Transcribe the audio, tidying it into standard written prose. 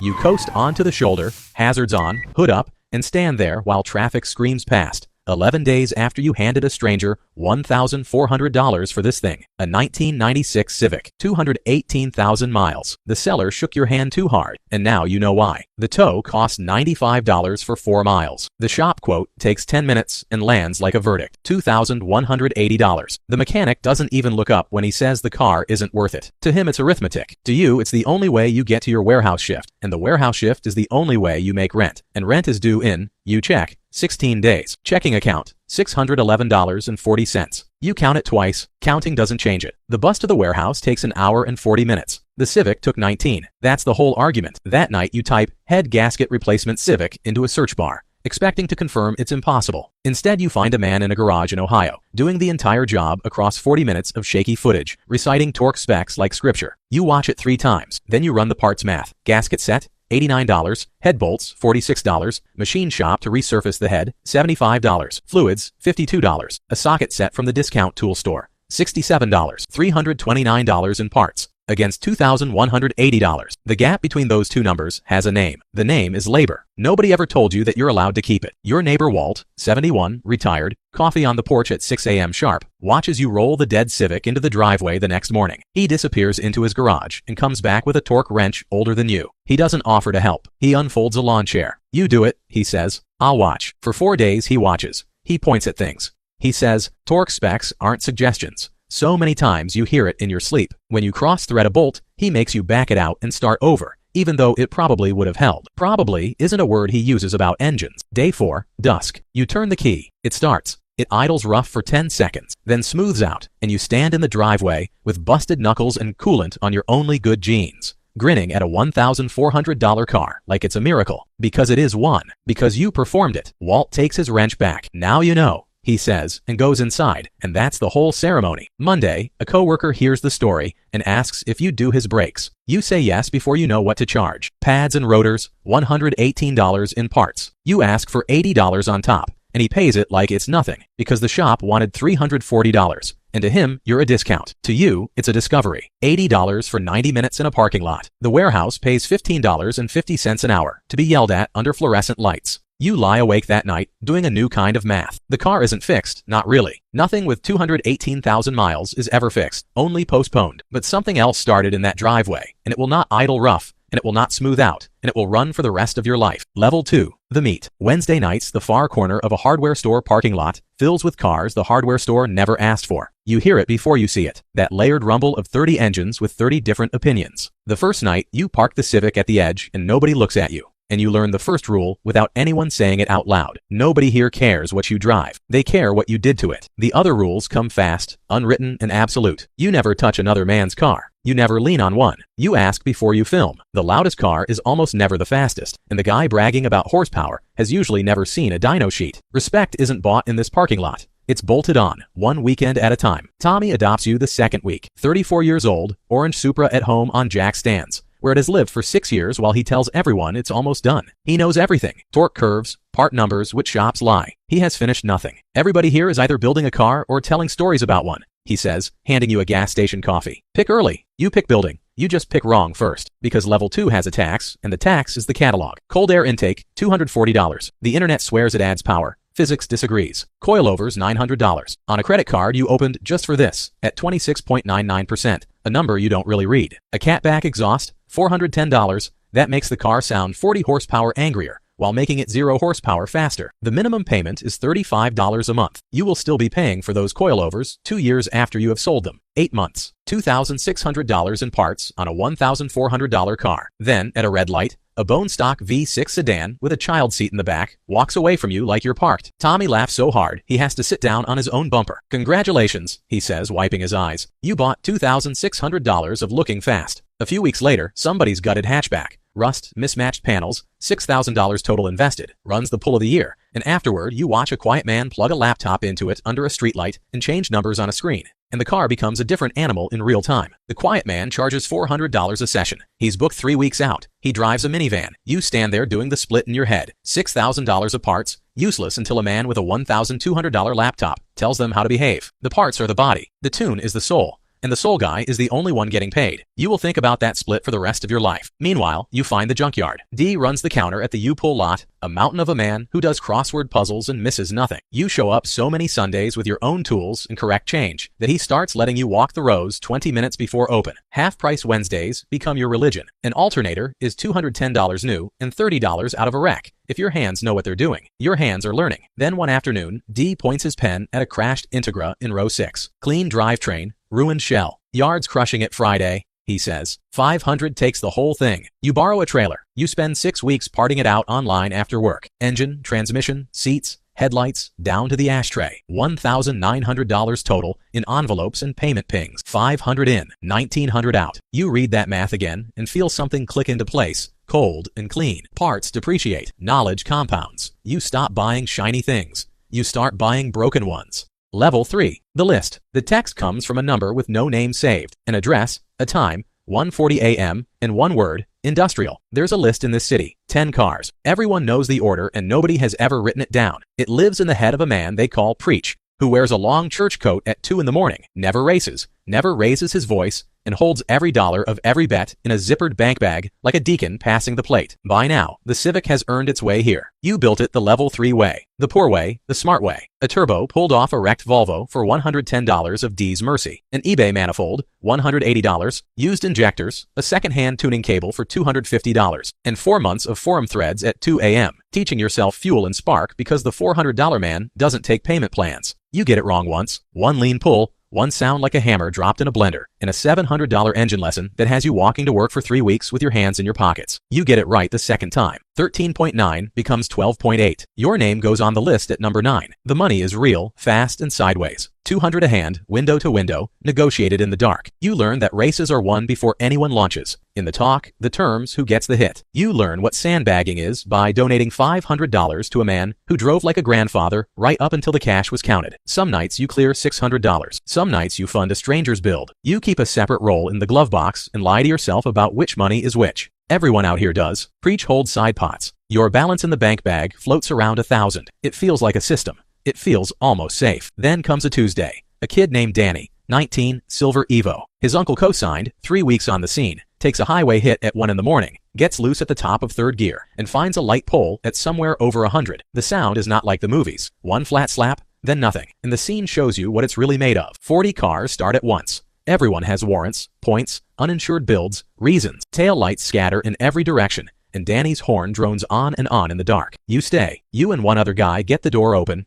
You coast onto the shoulder, hazards on, hood up, and stand there while traffic screams past. 11 days after you handed a stranger $1,400 for this thing, a 1996 Civic, 218,000 miles. The seller shook your hand too hard, and now you know why. The tow costs $95 for 4 miles. The shop quote takes 10 minutes and lands like a verdict, $2,180. The mechanic doesn't even look up when he says the car isn't worth it. To him, it's arithmetic. To you, it's the only way you get to your warehouse shift, and the warehouse shift is the only way you make rent, and rent is due in, you check, 16 days. Checking account, $611.40. You count it twice, counting doesn't change it. The bus to the warehouse takes an hour and 40 minutes. The Civic took 19. That's the whole argument. That night you type head gasket replacement Civic into a search bar, expecting to confirm it's impossible. Instead, you find a man in a garage in Ohio, doing the entire job across 40 minutes of shaky footage, reciting torque specs like scripture. You watch it 3 times, then you run the parts math. Gasket set, $89, head bolts, $46, machine shop to resurface the head, $75, fluids, $52, a socket set from the discount tool store, $67, $329 in parts, against $2,180. The gap between those two numbers has a name. The name is labor. Nobody ever told you that you're allowed to keep it. Your neighbor Walt, 71, retired, coffee on the porch at 6 a.m. sharp, watches you roll the dead Civic into the driveway the next morning. He disappears into his garage and comes back with a torque wrench older than you. He doesn't offer to help. He unfolds a lawn chair. You do it, he says. I'll watch. For 4 days he watches. He points at things. He says, torque specs aren't suggestions. So many times you hear it in your sleep. When you cross-thread a bolt, he makes you back it out and start over, even though it probably would have held. Probably isn't a word he uses about engines. Day 4, dusk. You turn the key. It starts. It idles rough for 10 seconds, then smooths out, and you stand in the driveway with busted knuckles and coolant on your only good jeans, grinning at a $1,400 car like it's a miracle. Because it is one. Because you performed it. Walt takes his wrench back. Now you know, he says, and goes inside, and that's the whole ceremony. Monday, a coworker hears the story and asks if you do his brakes. You say yes before you know what to charge. Pads and rotors, $118 in parts. You ask for $80 on top, and he pays it like it's nothing, because the shop wanted $340. And to him, you're a discount. To you, it's a discovery. $80 for 90 minutes in a parking lot. The warehouse pays $15.50 an hour to be yelled at under fluorescent lights. You lie awake that night, doing a new kind of math. The car isn't fixed, not really. Nothing with 218,000 miles is ever fixed, only postponed. But something else started in that driveway, and it will not idle rough, and it will not smooth out, and it will run for the rest of your life. Level 2. The meat. Wednesday nights, the far corner of a hardware store parking lot fills with cars the hardware store never asked for. You hear it before you see it. That layered rumble of 30 engines with 30 different opinions. The first night, you park the Civic at the edge and nobody looks at you. And you learn the first rule without anyone saying it out loud. Nobody here cares what you drive. They care what you did to it. The other rules come fast, unwritten, and absolute. You never touch another man's car. You never lean on one. You ask before you film. The loudest car is almost never the fastest, and the guy bragging about horsepower has usually never seen a dyno sheet. Respect isn't bought in this parking lot. It's bolted on, one weekend at a time. Tommy adopts you the second week. 34 years old, orange Supra at home on jack stands, where it has lived for 6 years while he tells everyone it's almost done. He knows everything. Torque curves, part numbers, which shops lie. He has finished nothing. Everybody here is either building a car or telling stories about one, he says, handing you a gas station coffee. Pick early. You pick building. You just pick wrong first, because level 2 has a tax, and the tax is the catalog. Cold air intake, $240. The internet swears it adds power. Physics disagrees. Coilovers, $900. On a credit card you opened just for this, at 26.99%, a number you don't really read. A catback exhaust, $410. That makes the car sound 40 horsepower angrier, while making it 0 horsepower faster. The minimum payment is $35 a month. You will still be paying for those coilovers 2 years after you have sold them. 8 months. $2,600 in parts on a $1,400 car. Then, at a red light, a bone stock V6 sedan with a child seat in the back walks away from you like you're parked. Tommy laughs so hard he has to sit down on his own bumper. Congratulations, he says, wiping his eyes. You bought $2,600 of looking fast. A few weeks later, somebody's gutted hatchback. Rust, mismatched panels, $6,000 total invested, runs the pull of the year, and afterward you watch a quiet man plug a laptop into it under a streetlight and change numbers on a screen, and the car becomes a different animal in real time. The quiet man charges $400 a session. He's booked 3 weeks out. He drives a minivan. You stand there doing the split in your head. $6,000 of parts, useless until a man with a $1,200 laptop tells them how to behave. The parts are the body. The tune is the soul. and the sole guy is the only one getting paid. You will think about that split for the rest of your life. Meanwhile, you find the junkyard. D runs the counter at the U-Pull lot, a mountain of a man who does crossword puzzles and misses nothing. You show up so many Sundays with your own tools and correct change that he starts letting you walk the rows 20 minutes before open. Half-price Wednesdays become your religion. An alternator is $210 new and $30 out of a wreck. If your hands know what they're doing, your hands are learning. Then one afternoon, D points his pen at a crashed Integra in row 6. Clean drivetrain, ruined shell. Yard's crushing it Friday, he says. $500 takes the whole thing. You borrow a trailer. You spend 6 weeks parting it out online after work. Engine, transmission, seats, headlights, down to the ashtray. $1,900 total in envelopes and payment pings. $500 in, $1,900 out. You read that math again and feel something click into place. Cold and clean. Parts depreciate. Knowledge compounds. You stop buying shiny things. You start buying broken ones. Level 3. The list. The text comes from a number with no name saved, an address, a time, 1:40 a.m., and one word, industrial. There's a list in this city. 10 cars. Everyone knows the order and nobody has ever written it down. It lives in the head of a man they call Preach, who wears a long church coat at 2 in the morning, never races, never raises his voice, and holds every dollar of every bet in a zippered bank bag like a deacon passing the plate. By now, the Civic has earned its way here. You built it the level 3 way, the poor way, the smart way. A turbo pulled off a wrecked Volvo for $110 of D's mercy. An eBay manifold, $180. Used injectors, a second-hand tuning cable for $250. And 4 months of forum threads at 2 a.m. teaching yourself fuel and spark because the $400 man doesn't take payment plans. You get it wrong once. One lean pull, one sound like a hammer dropped in a blender, and a $700 engine lesson that has you walking to work for 3 weeks with your hands in your pockets. You get it right the second time. 13.9 becomes 12.8. Your name goes on the list at number 9. The money is real, fast, and sideways. $200 a hand, window to window, negotiated in the dark. You learn that races are won before anyone launches. In the talk, the terms, who gets the hit. You learn what sandbagging is by donating $500 to a man who drove like a grandfather right up until the cash was counted. Some nights you clear $600. Some nights you fund a stranger's build. You keep a separate roll in the glove box and lie to yourself about which money is which. Everyone out here does. Preach holds side pots. Your balance in the bank bag floats around 1,000. It feels like a system. It feels almost safe. Then comes a Tuesday. A kid named Danny, 19, Silver Evo. His uncle co-signed, 3 weeks on the scene, takes a highway hit at 1 in the morning, gets loose at the top of 3rd gear, and finds a light pole at somewhere over 100. The sound is not like the movies. One flat slap, then nothing. And the scene shows you what it's really made of. 40 cars start at once. Everyone has warrants, points, uninsured builds, reasons. Tail lights scatter in every direction, and Danny's horn drones on and on in the dark. You stay. You and one other guy get the door open,